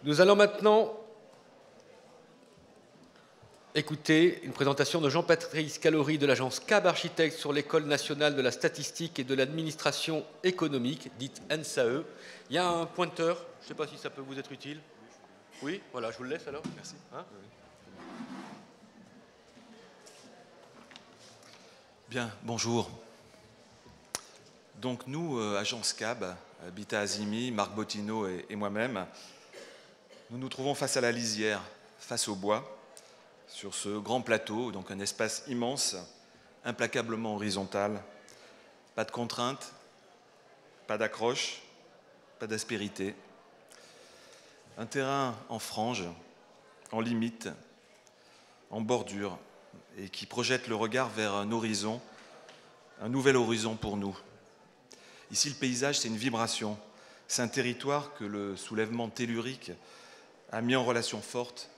Nous allons maintenant écouter une présentation de Jean-Patrice Calory de l'agence CAB Architectes sur l'École nationale de la statistique et de l'administration économique, dite ENSAE. Il y a un pointeur, je ne sais pas si ça peut vous être utile. Oui, voilà, je vous le laisse alors. Merci. Hein ? Bien, bonjour. Donc nous, agence CAB, Habitat Azimi, Marc Bottineau et moi-même, nous nous trouvons face à la lisière, face au bois, sur ce grand plateau, donc un espace immense, implacablement horizontal, pas de contraintes, pas d'accroche, pas d'aspérité. Un terrain en frange, en limite, en bordure, et qui projette le regard vers un horizon, un nouvel horizon pour nous. Ici, le paysage, c'est une vibration. C'est un territoire que le soulèvement tellurique a mis en relation forte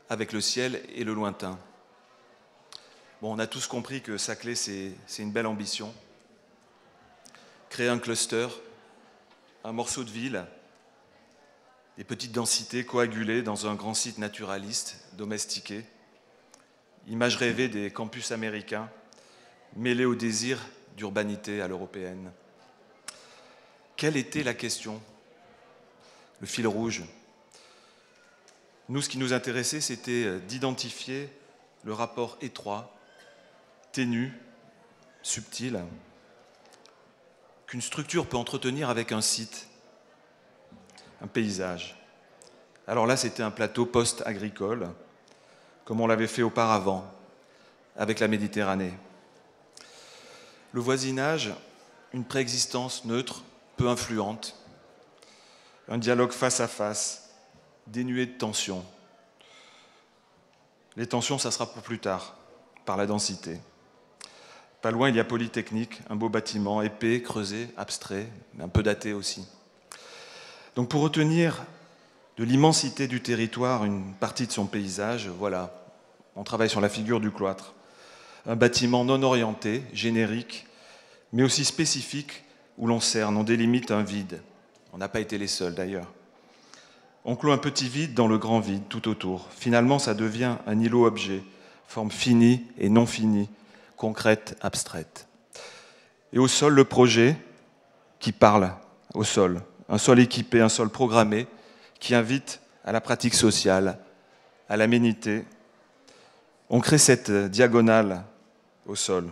avec le ciel et le lointain. Bon, on a tous compris que Saclay, c'est une belle ambition. Créer un cluster, un morceau de ville, des petites densités coagulées dans un grand site naturaliste, domestiqué. Image rêvée des campus américains, mêlée au désir d'urbanité à l'européenne. Quelle était la question? Le fil rouge. Nous, ce qui nous intéressait, c'était d'identifier le rapport étroit, ténu, subtil, qu'une structure peut entretenir avec un site, un paysage. Alors là, c'était un plateau post-agricole, comme on l'avait fait auparavant, avec la Méditerranée. Le voisinage, une préexistence neutre, peu influente, un dialogue face à face, dénué de tensions. Les tensions, ça sera pour plus tard, par la densité. Pas loin, il y a Polytechnique, un beau bâtiment, épais, creusé, abstrait, mais un peu daté aussi. Donc pour retenir de l'immensité du territoire une partie de son paysage, voilà, on travaille sur la figure du cloître. Un bâtiment non orienté, générique, mais aussi spécifique, où l'on cerne, on délimite un vide. On n'a pas été les seuls d'ailleurs. On clôt un petit vide dans le grand vide tout autour. Finalement, ça devient un îlot-objet, forme finie et non finie, concrète, abstraite. Et au sol, le projet qui parle au sol. Un sol équipé, un sol programmé, qui invite à la pratique sociale, à l'aménité. On crée cette diagonale au sol.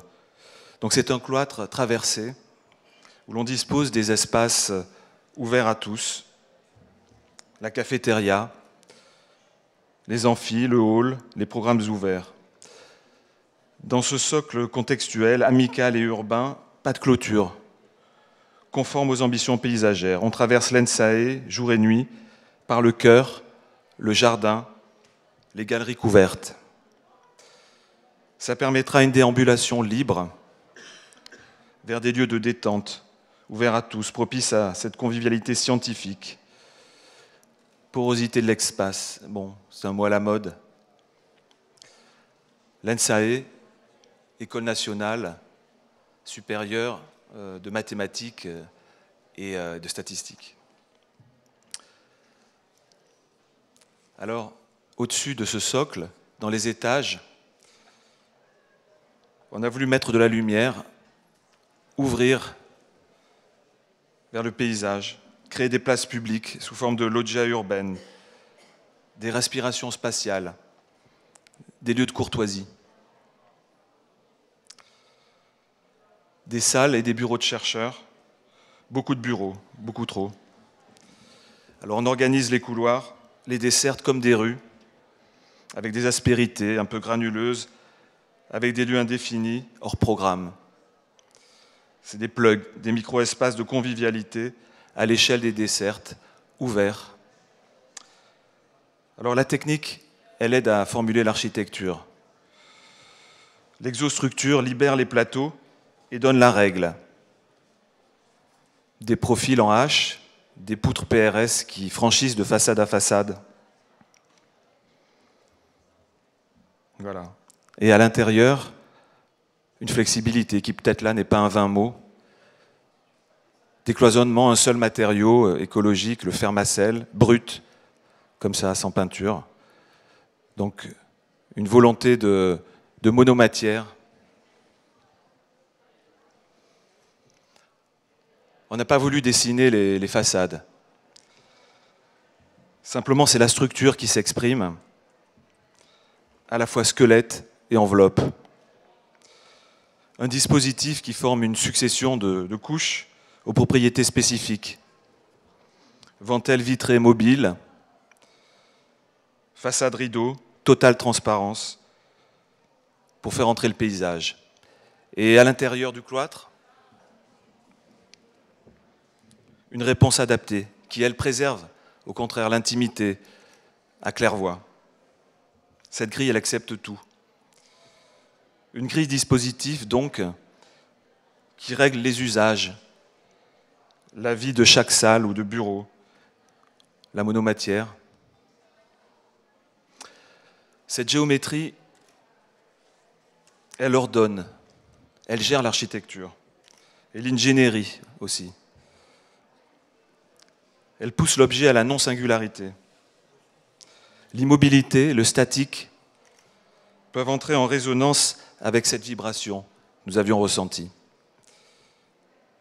Donc c'est un cloître traversé, où l'on dispose des espaces ouverts à tous, la cafétéria, les amphis, le hall, les programmes ouverts. Dans ce socle contextuel, amical et urbain, pas de clôture, conforme aux ambitions paysagères. On traverse l'Ensae, jour et nuit, par le cœur, le jardin, les galeries couvertes. Ça permettra une déambulation libre vers des lieux de détente, ouverts à tous, propices à cette convivialité scientifique. Porosité de l'espace, bon, c'est un mot à la mode. L'ENSAE, École nationale supérieure de mathématiques et de statistiques. Alors, au-dessus de ce socle, dans les étages, on a voulu mettre de la lumière, ouvrir vers le paysage, créer des places publiques sous forme de loggia urbaine, des respirations spatiales, des lieux de courtoisie, des salles et des bureaux de chercheurs, beaucoup de bureaux, beaucoup trop. Alors on organise les couloirs, les dessertes comme des rues, avec des aspérités un peu granuleuses, avec des lieux indéfinis, hors programme. C'est des plugs, des micro-espaces de convivialité à l'échelle des dessertes, ouverts. Alors la technique, elle aide à formuler l'architecture. L'exostructure libère les plateaux et donne la règle. Des profils en H, des poutres PRS qui franchissent de façade à façade. Voilà. Et à l'intérieur, une flexibilité qui peut-être là n'est pas un vain mot. Décloisonnement, un seul matériau écologique, le fermacelle, brut, comme ça, sans peinture. Donc, une volonté de monomatière. On n'a pas voulu dessiner les façades. Simplement, c'est la structure qui s'exprime, à la fois squelette et enveloppe. Un dispositif qui forme une succession de couches aux propriétés spécifiques. Ventelle vitrée mobile, façade rideau, totale transparence, pour faire entrer le paysage. Et à l'intérieur du cloître, une réponse adaptée, qui, elle, préserve, au contraire, l'intimité à claire-voie. Cette grille, elle accepte tout. Une grille dispositif, donc, qui règle les usages, la vie de chaque salle ou de bureau, la monomatière. Cette géométrie, elle ordonne, elle gère l'architecture et l'ingénierie aussi. Elle pousse l'objet à la non-singularité. L'immobilité, le statique, peuvent entrer en résonance avec cette vibration que nous avions ressentie.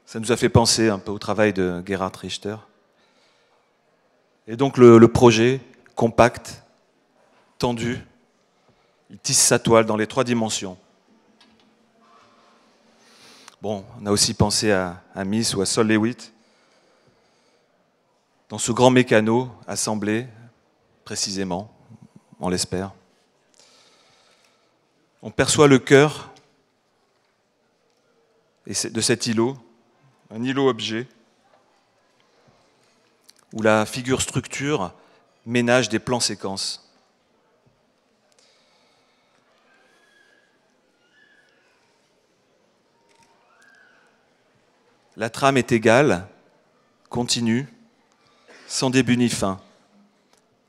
Ça nous a fait penser un peu au travail de Gerhard Richter. Et donc le projet, compact, tendu, il tisse sa toile dans les 3 dimensions. Bon, on a aussi pensé à Miss ou à Sol Lewitt, dans ce grand mécano assemblé précisément, on l'espère. On perçoit le cœur de cet îlot, un îlot-objet, où la figure structure ménage des plans séquences. La trame est égale, continue, sans début ni fin,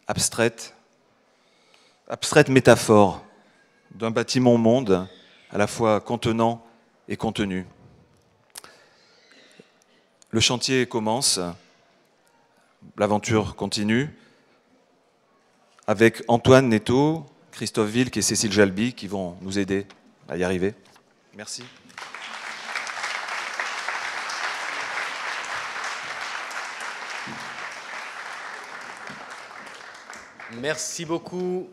abstraite métaphore d'un bâtiment-monde à la fois contenant et contenu. Le chantier commence, l'aventure continue, avec Antoine Netto, Christophe Wilk et Cécile Jalby qui vont nous aider à y arriver. Merci. Merci beaucoup.